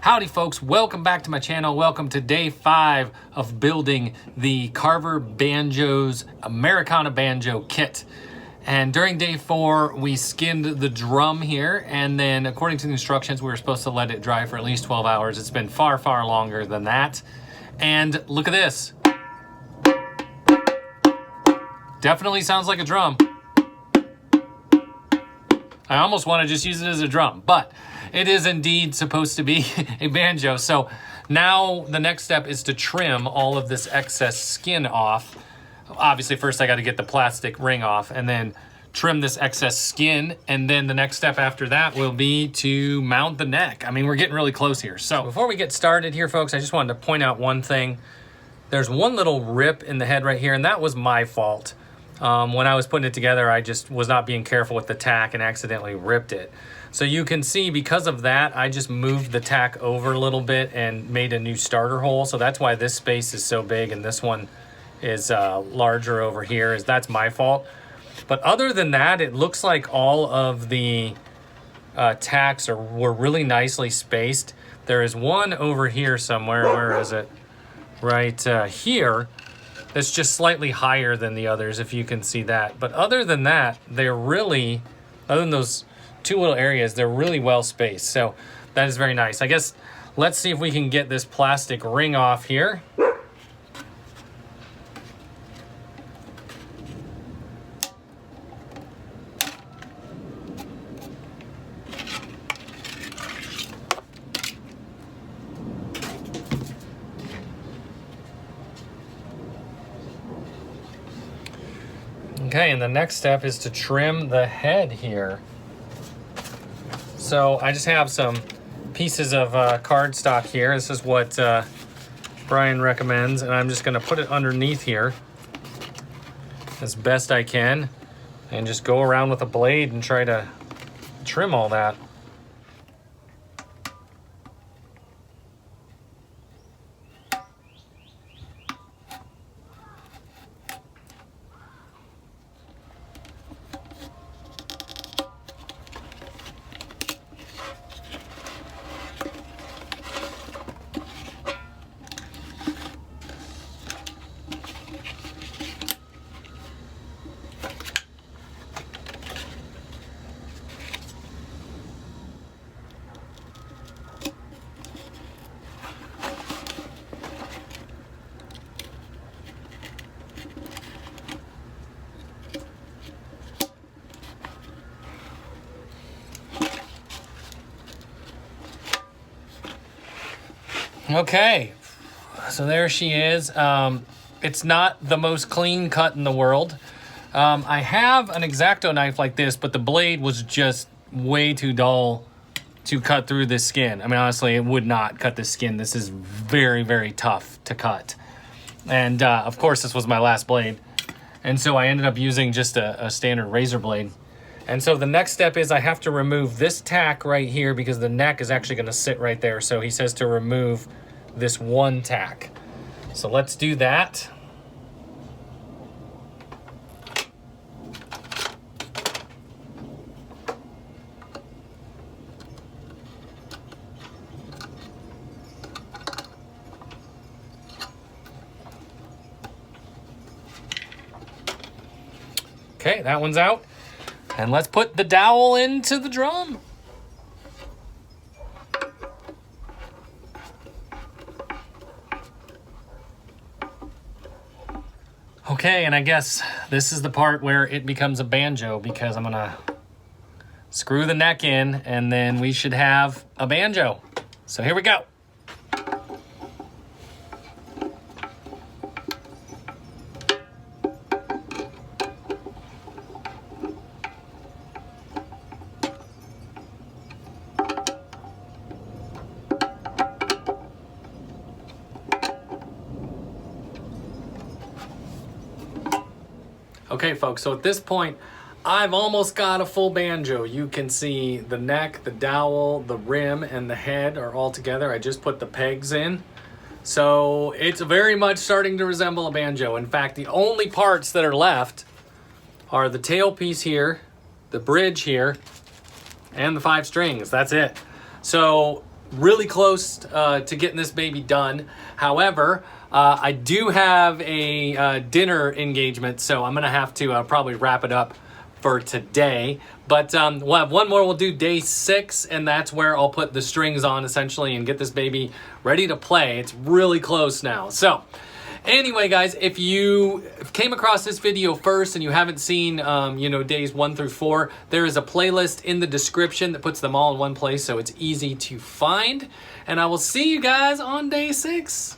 Howdy folks, welcome back to my channel. Welcome to day 5 of building the Carver Banjo's American Banjo Kit. And during day 4, we skinned the drum here, and then according to the instructions, we were supposed to let it dry for at least 12 hours. It's been far, far longer than that. And look at this. Definitely sounds like a drum. I almost want to just use it as a drum, but it is indeed supposed to be a banjo. So now the next step is to trim all of this excess skin off. Obviously, first I got to get the plastic ring off and then trim this excess skin. And then the next step after that will be to mount the neck. I mean, we're getting really close here. So before we get started here, folks, I just wanted to point out one thing. There's one little rip in the head right here, and that was my fault. When I was putting it together, I just was not being careful with the tack and accidentally ripped it. So you can see because of that, I just moved the tack over a little bit and made a new starter hole. So that's why this space is so big and this one is larger over here. That's my fault. But other than that, it looks like all of the tacks were really nicely spaced. There is one over here somewhere. Where is it? Right here. That's just slightly higher than the others, if you can see that. But other than that, they're really, other than those two little areas, they're really well spaced. So that is very nice. I guess let's see if we can get this plastic ring off here. Okay, and the next step is to trim the head here. So I just have some pieces of cardstock here. This is what Brian recommends, and I'm just gonna put it underneath here as best I can and just go around with a blade and try to trim all that. Okay, so there she is. It's not the most clean cut in the world. I have an X-Acto knife like this, but the blade was just way too dull to cut through this skin. I mean, honestly, it would not cut this skin. This is very, very tough to cut. And of course, this was my last blade. And so I ended up using just a standard razor blade. And so the next step is I have to remove this tack right here because the neck is actually gonna sit right there. So he says to remove this one tack. So let's do that. Okay, that one's out. And let's put the dowel into the drum. Okay, and I guess this is the part where it becomes a banjo because I'm gonna screw the neck in and then we should have a banjo. So here we go. Okay, folks, so at this point, I've almost got a full banjo. You can see the neck, the dowel, the rim, and the head are all together. I just put the pegs in. So it's very much starting to resemble a banjo. In fact, the only parts that are left are the tailpiece here, the bridge here, and the 5 strings. That's it. So really close to getting this baby done. However, I do have a dinner engagement, so I'm gonna have to probably wrap it up for today. But we'll have one more. We'll do day 6, and that's where I'll put the strings on essentially and get this baby ready to play. It's really close now. So anyway, guys, if you came across this video first and you haven't seen, you know, days 1 through 4, there is a playlist in the description that puts them all in one place, so it's easy to find. And I will see you guys on day 6.